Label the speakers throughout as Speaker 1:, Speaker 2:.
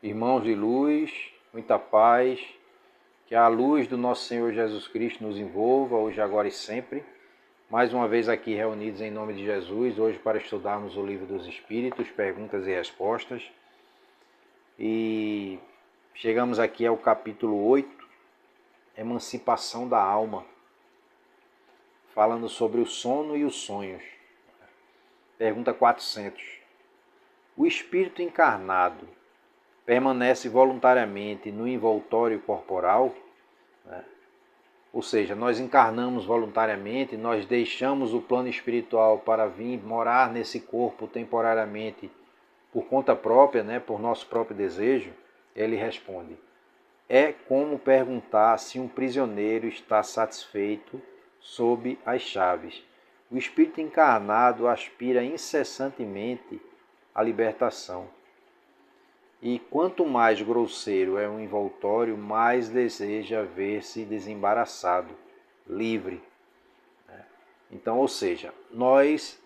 Speaker 1: Irmãos de luz, muita paz, que a luz do nosso Senhor Jesus Cristo nos envolva, hoje, agora e sempre. Mais uma vez aqui reunidos em nome de Jesus, hoje para estudarmos o Livro dos Espíritos, perguntas e respostas. E chegamos aqui ao capítulo 8, Emancipação da Alma, falando sobre o sono e os sonhos. Pergunta 400. O espírito encarnado permanece voluntariamente no envoltório corporal, né? Ou seja, nós encarnamos voluntariamente, nós deixamos o plano espiritual para vir morar nesse corpo temporariamente por conta própria, né? Por nosso próprio desejo. Ele responde: é como perguntar se um prisioneiro está satisfeito sob as chaves. O espírito encarnado aspira incessantemente à libertação. E quanto mais grosseiro é um envoltório, mais deseja ver-se desembaraçado, livre. Então, ou seja, nós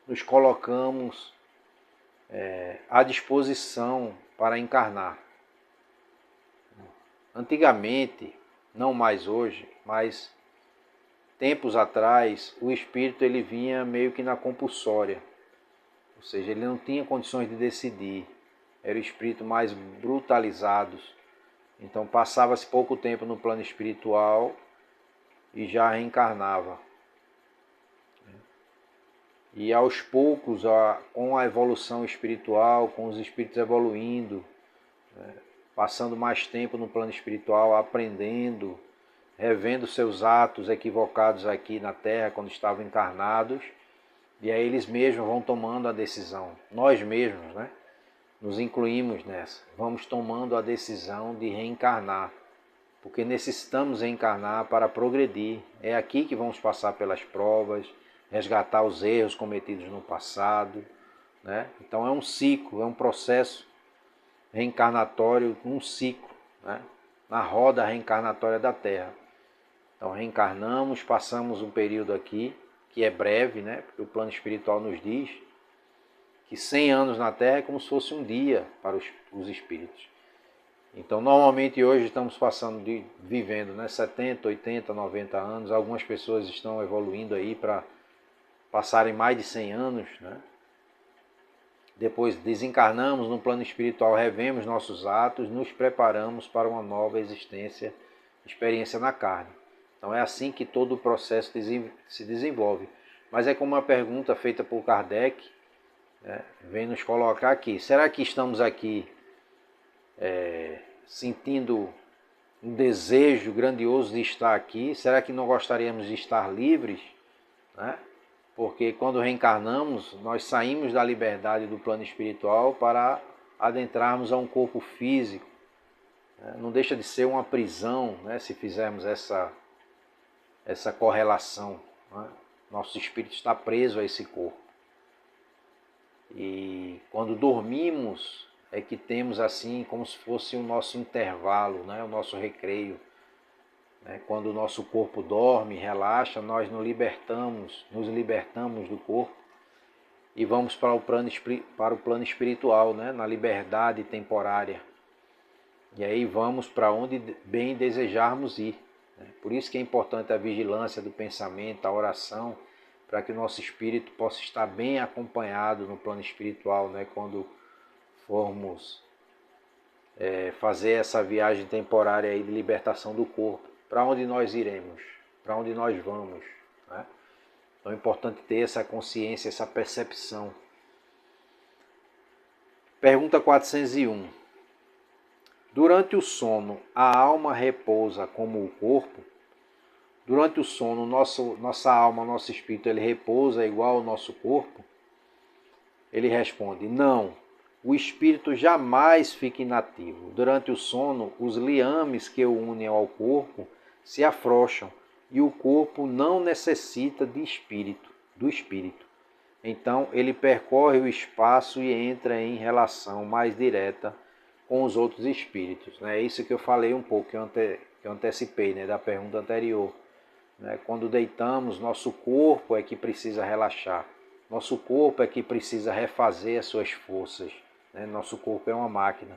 Speaker 1: nos colocamos à disposição para encarnar. Antigamente, não mais hoje, mas tempos atrás, o espírito ele vinha meio que na compulsória. Ou seja, ele não tinha condições de decidir. Era o espírito mais brutalizado. Então passava-se pouco tempo no plano espiritual e já reencarnava. E aos poucos, com a evolução espiritual, com os espíritos evoluindo, passando mais tempo no plano espiritual, aprendendo, revendo seus atos equivocados aqui na Terra quando estavam encarnados, e aí eles mesmos vão tomando a decisão. Nós mesmos, né? Nos incluímos nessa. Vamos tomando a decisão de reencarnar, porque necessitamos reencarnar para progredir. É aqui que vamos passar pelas provas, resgatar os erros cometidos no passado, né? Então é um ciclo, é um processo reencarnatório, um ciclo, né? Na roda reencarnatória da Terra. Então reencarnamos, passamos um período aqui, que é breve, né? Porque o plano espiritual nos diz que 100 anos na Terra é como se fosse um dia para os espíritos. Então, normalmente hoje estamos vivendo, né, 70, 80, 90 anos. Algumas pessoas estão evoluindo aí para passarem mais de 100 anos, né? Depois desencarnamos no plano espiritual, revemos nossos atos, nos preparamos para uma nova experiência na carne. Então é assim que todo o processo se desenvolve. Mas é como uma pergunta feita por Kardec, vem nos colocar aqui. Será que estamos aqui sentindo um desejo grandioso de estar aqui? Será que não gostaríamos de estar livres? Né? Porque quando reencarnamos, nós saímos da liberdade do plano espiritual para adentrarmos a um corpo físico. Não deixa de ser uma prisão, né, se fizermos essa correlação. Né? Nosso espírito está preso a esse corpo. E quando dormimos é que temos assim como se fosse o nosso intervalo, né? O nosso recreio. Quando o nosso corpo dorme, relaxa, nós nos libertamos do corpo e vamos para o plano espiritual, né? Na liberdade temporária. E aí vamos para onde bem desejarmos ir. Por isso que é importante a vigilância do pensamento, a oração, para que o nosso espírito possa estar bem acompanhado no plano espiritual, né? Quando formos fazer essa viagem temporária aí de libertação do corpo. Para onde nós iremos? Para onde nós vamos? Né? Então é importante ter essa consciência, essa percepção. Pergunta 401. Durante o sono, a alma repousa como o corpo? Durante o sono, nossa alma, nosso espírito, ele repousa igual ao nosso corpo? Ele responde: não, o espírito jamais fica inativo. Durante o sono, os liames que o unem ao corpo se afrouxam e o corpo não necessita do espírito. Então, ele percorre o espaço e entra em relação mais direta com os outros espíritos. É isso que eu falei um pouco, que eu antecipei, né, da pergunta anterior. Quando deitamos, nosso corpo é que precisa relaxar. Nosso corpo é que precisa refazer as suas forças. Nosso corpo é uma máquina.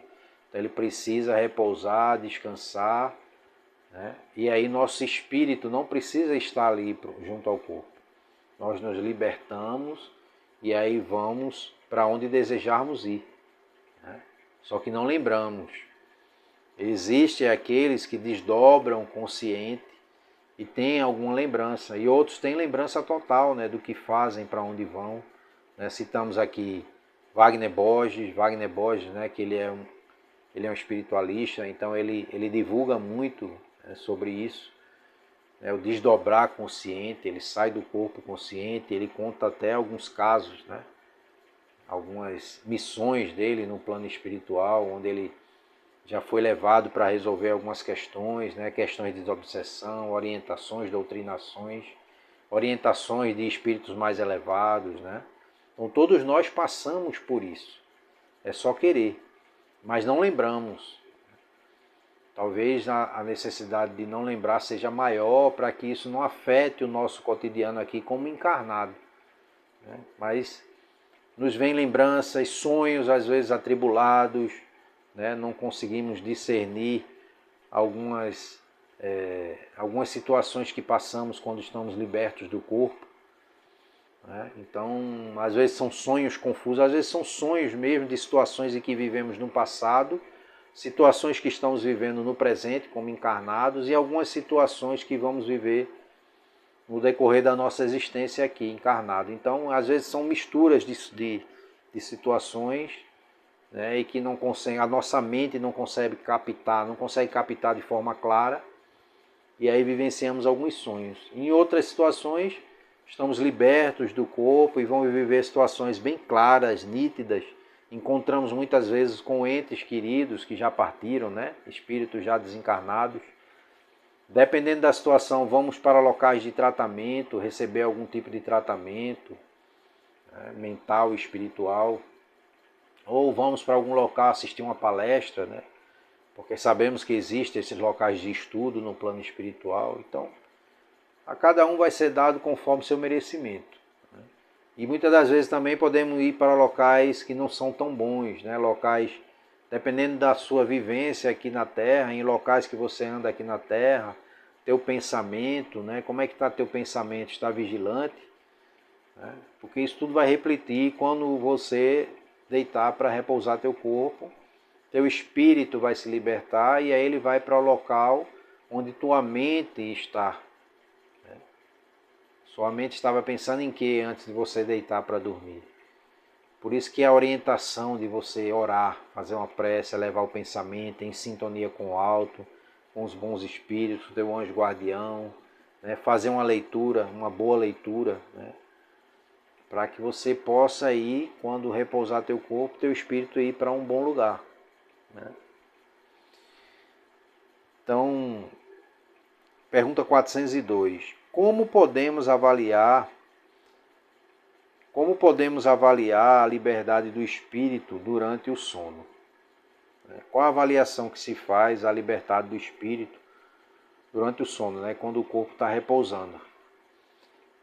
Speaker 1: Ele precisa repousar, descansar, né? E aí nosso espírito não precisa estar ali junto ao corpo. Nós nos libertamos e aí vamos para onde desejarmos ir, né? Só que não lembramos. Existem aqueles que desdobram consciente e têm alguma lembrança, e outros têm lembrança total, né, do que fazem, para onde vão, né? Citamos aqui Wagner Borges, né, que ele é um espiritualista, então ele divulga muito, né, sobre isso, né, o desdobrar consciente. Ele sai do corpo consciente, ele conta até alguns casos, né, algumas missões dele no plano espiritual, onde ele já foi levado para resolver algumas questões, né? Questões de desobsessão, orientações, doutrinações, orientações de espíritos mais elevados, né? Então todos nós passamos por isso. É só querer, mas não lembramos. Talvez a necessidade de não lembrar seja maior para que isso não afete o nosso cotidiano aqui como encarnado, né? Mas nos vem lembranças, sonhos às vezes atribulados, né? Não conseguimos discernir algumas situações que passamos quando estamos libertos do corpo, né? Então, às vezes são sonhos confusos, às vezes são sonhos mesmo de situações em que vivemos no passado, situações que estamos vivendo no presente como encarnados, e algumas situações que vamos viver no decorrer da nossa existência aqui encarnado. Então, às vezes são misturas de situações, né, e que não consegue, a nossa mente não consegue captar de forma clara, e aí vivenciamos alguns sonhos. Em outras situações, estamos libertos do corpo e vamos viver situações bem claras, nítidas. Encontramos muitas vezes com entes queridos que já partiram, né, espíritos já desencarnados. Dependendo da situação, vamos para locais de tratamento, receber algum tipo de tratamento, né, mental e espiritual. Ou vamos para algum local assistir uma palestra, né? Porque sabemos que existem esses locais de estudo no plano espiritual. Então, a cada um vai ser dado conforme seu merecimento, né? E muitas das vezes também podemos ir para locais que não são tão bons, né? Locais, dependendo da sua vivência aqui na Terra, em locais que você anda aqui na Terra, teu pensamento, né? Como é que está teu pensamento? Está vigilante, né? Porque isso tudo vai refletir quando você deitar para repousar teu corpo. Teu espírito vai se libertar e aí ele vai para o local onde tua mente está, né? Sua mente estava pensando em que antes de você deitar para dormir? Por isso que a orientação de você orar, fazer uma prece, levar o pensamento em sintonia com o alto, com os bons espíritos, teu anjo guardião, né? Fazer uma leitura, uma boa leitura, né? Para que você possa ir, quando repousar teu corpo, teu espírito ir para um bom lugar, né? Então, pergunta 402. Como podemos avaliar a liberdade do espírito durante o sono? Qual a avaliação que se faz à liberdade do espírito durante o sono, né? Quando o corpo está repousando?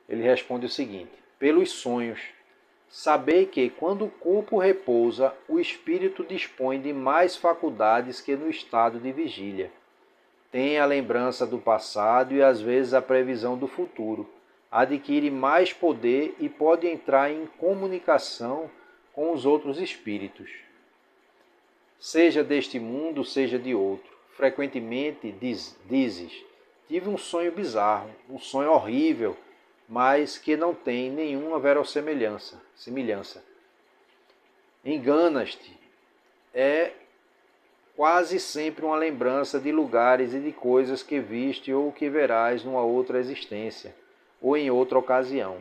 Speaker 1: Ele responde o seguinte: pelos sonhos, sabei que quando o corpo repousa, o espírito dispõe de mais faculdades que no estado de vigília. Tem a lembrança do passado e às vezes a previsão do futuro. Adquire mais poder e pode entrar em comunicação com os outros espíritos, seja deste mundo, seja de outro. Frequentemente dizes: tive um sonho bizarro, um sonho horrível, mas que não tem nenhuma verossimilhança. Enganas-te. É quase sempre uma lembrança de lugares e de coisas que viste ou que verás numa outra existência ou em outra ocasião.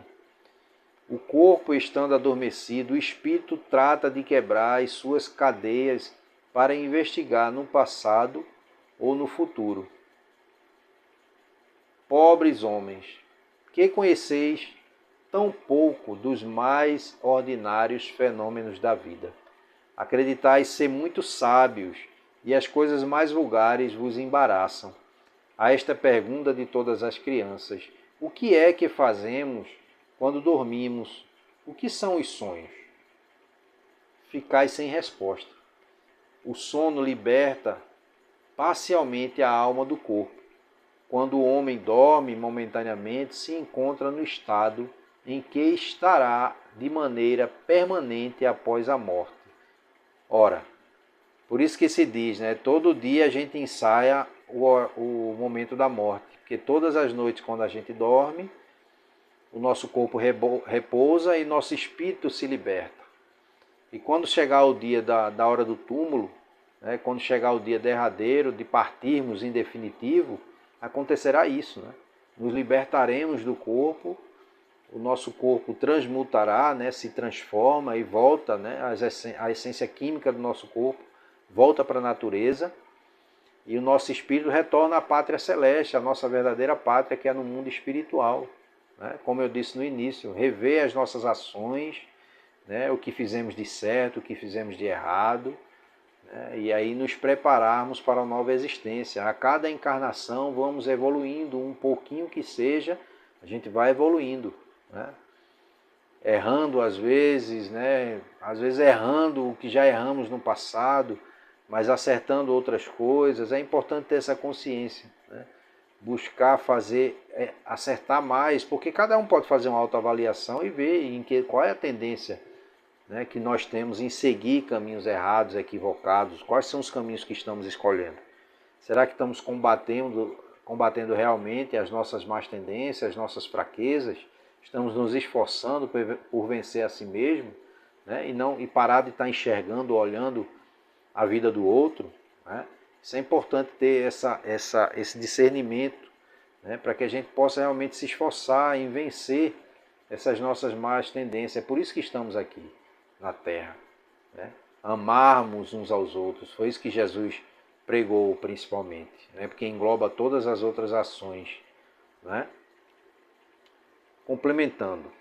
Speaker 1: O corpo estando adormecido, o espírito trata de quebrar as suas cadeias para investigar no passado ou no futuro. Pobres homens, que conheceis tão pouco dos mais ordinários fenômenos da vida. Acreditais ser muito sábios e as coisas mais vulgares vos embaraçam. A esta pergunta de todas as crianças: o que é que fazemos quando dormimos? O que são os sonhos? Ficais sem resposta. o sono liberta parcialmente a alma do corpo. Quando o homem dorme momentaneamente, se encontra no estado em que estará de maneira permanente após a morte. Ora, por isso que se diz, né? Todo dia a gente ensaia o momento da morte. Porque todas as noites, quando a gente dorme, o nosso corpo repousa e nosso espírito se liberta. E quando chegar o dia da hora do túmulo, né? Quando chegar o dia derradeiro de partirmos em definitivo, acontecerá isso, né? Nos libertaremos do corpo, o nosso corpo transmutará, né? Se transforma e volta, né? A essência química do nosso corpo volta para a natureza e o nosso espírito retorna à pátria celeste, a nossa verdadeira pátria, que é no mundo espiritual. Né? Como eu disse no início, rever as nossas ações, né? O que fizemos de certo, o que fizemos de errado, né? E aí nos prepararmos para a nova existência. A cada encarnação vamos evoluindo, um pouquinho que seja, a gente vai evoluindo, né? Errando às vezes, né? Às vezes errando o que já erramos no passado, mas acertando outras coisas. É importante ter essa consciência, né? Buscar fazer, acertar mais, porque cada um pode fazer uma autoavaliação e ver qual é a tendência, né, que nós temos em seguir caminhos errados, equivocados. Quais são os caminhos que estamos escolhendo? Será que estamos combatendo realmente as nossas más tendências, as nossas fraquezas? Estamos nos esforçando por vencer a si mesmo, né? E parar de estar enxergando, olhando a vida do outro, né? Isso é importante ter esse discernimento, né? Para que a gente possa realmente se esforçar em vencer essas nossas más tendências. É por isso que estamos aqui na Terra, né? Amarmos uns aos outros. Foi isso que Jesus pregou principalmente, né? Porque engloba todas as outras ações, né? Complementando,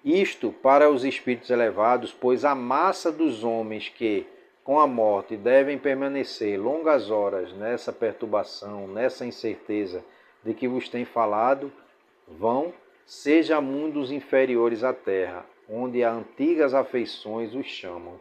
Speaker 1: isto para os espíritos elevados, pois a massa dos homens que, com a morte, devem permanecer longas horas nessa perturbação, nessa incerteza de que vos tem falado, vão, seja a mundos inferiores à terra, onde as antigas afeições os chamam,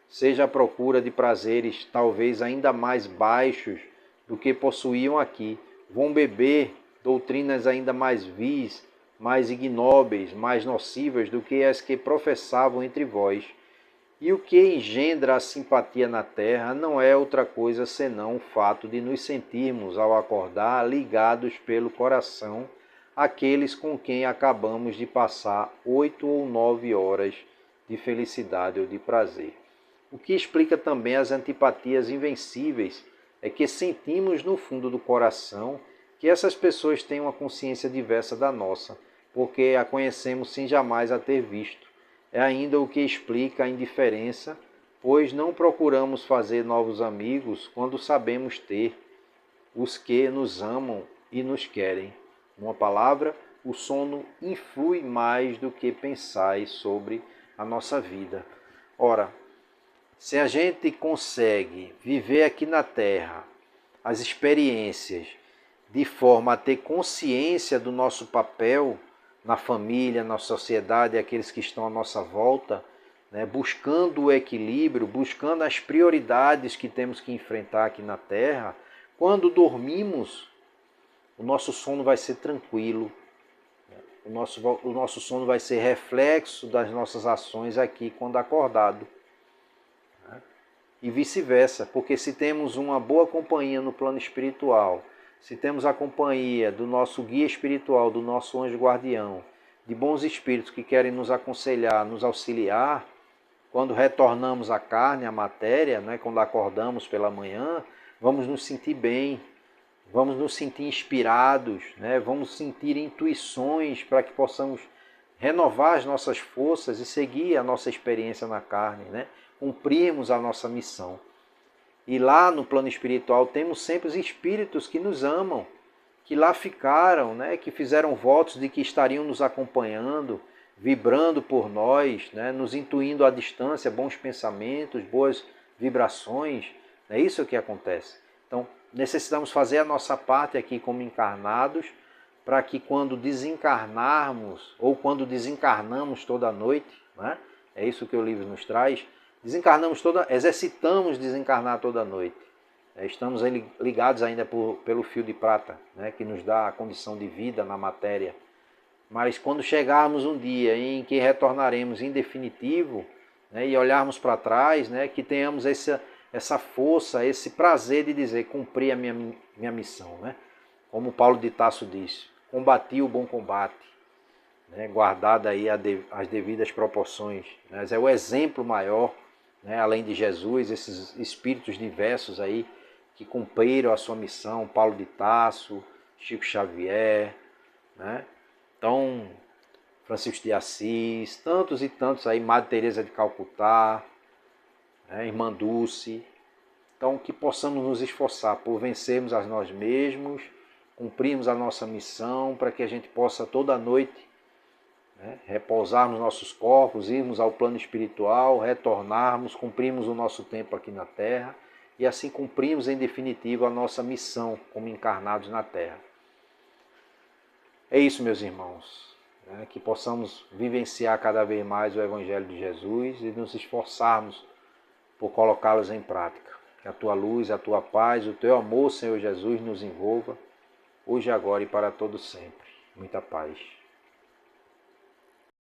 Speaker 1: seja a procura de prazeres talvez ainda mais baixos do que possuíam aqui, vão beber doutrinas ainda mais vis, mais ignóbeis, mais nocivas do que as que professavam entre vós. E o que engendra a simpatia na terra não é outra coisa senão o fato de nos sentirmos, ao acordar, ligados pelo coração àqueles com quem acabamos de passar 8 ou 9 horas de felicidade ou de prazer. O que explica também as antipatias invencíveis é que sentimos no fundo do coração que essas pessoas têm uma consciência diversa da nossa, porque a conhecemos sem jamais a ter visto. É ainda o que explica a indiferença, pois não procuramos fazer novos amigos quando sabemos ter os que nos amam e nos querem. Uma palavra, o sono influi mais do que pensais sobre a nossa vida. Ora, se a gente consegue viver aqui na Terra as experiências de forma a ter consciência do nosso papel na família, na sociedade, aqueles que estão à nossa volta, né, buscando o equilíbrio, buscando as prioridades que temos que enfrentar aqui na Terra, quando dormimos, o nosso sono vai ser tranquilo, o nosso sono vai ser reflexo das nossas ações aqui quando acordado. E vice-versa, porque se temos uma boa companhia no plano espiritual, se temos a companhia do nosso guia espiritual, do nosso anjo guardião, de bons espíritos que querem nos aconselhar, nos auxiliar, quando retornamos à carne, à matéria, né, quando acordamos pela manhã, vamos nos sentir bem, vamos nos sentir inspirados, né, vamos sentir intuições para que possamos renovar as nossas forças e seguir a nossa experiência na carne, né, cumprirmos a nossa missão. E lá no plano espiritual temos sempre os espíritos que nos amam, que lá ficaram, né, que fizeram votos de que estariam nos acompanhando, vibrando por nós, né, nos intuindo à distância bons pensamentos, boas vibrações. É isso que acontece. Então, necessitamos fazer a nossa parte aqui como encarnados, para que quando desencarnarmos, ou quando desencarnamos toda noite, né, é isso que o livro nos traz, exercitamos desencarnar toda noite. Estamos ligados ainda pelo fio de prata, né, que nos dá a condição de vida na matéria. Mas quando chegarmos um dia em que retornaremos em definitivo, né, e olharmos para trás, né, que tenhamos essa força, esse prazer de dizer, cumpri a minha missão. Né? Como Paulo de Tarso diz, combati o bom combate, né, guardado aí as devidas proporções. Mas é o exemplo maior, né, além de Jesus, esses espíritos diversos aí que cumpriram a sua missão, Paulo de Tarso, Chico Xavier, né? Então, Francisco de Assis, tantos e tantos aí, Madre Teresa de Calcutá, né, Irmã Dulce. Então, que possamos nos esforçar por vencermos a nós mesmos, cumprirmos a nossa missão, para que a gente possa toda noite, né, repousar nos nossos corpos, irmos ao plano espiritual, retornarmos, cumprirmos o nosso tempo aqui na Terra e assim cumprimos em definitivo a nossa missão como encarnados na Terra. É isso, meus irmãos, né, que possamos vivenciar cada vez mais o Evangelho de Jesus e nos esforçarmos por colocá-los em prática. Que a tua luz, a tua paz, o teu amor, Senhor Jesus, nos envolva, hoje, agora e para todo sempre. Muita paz.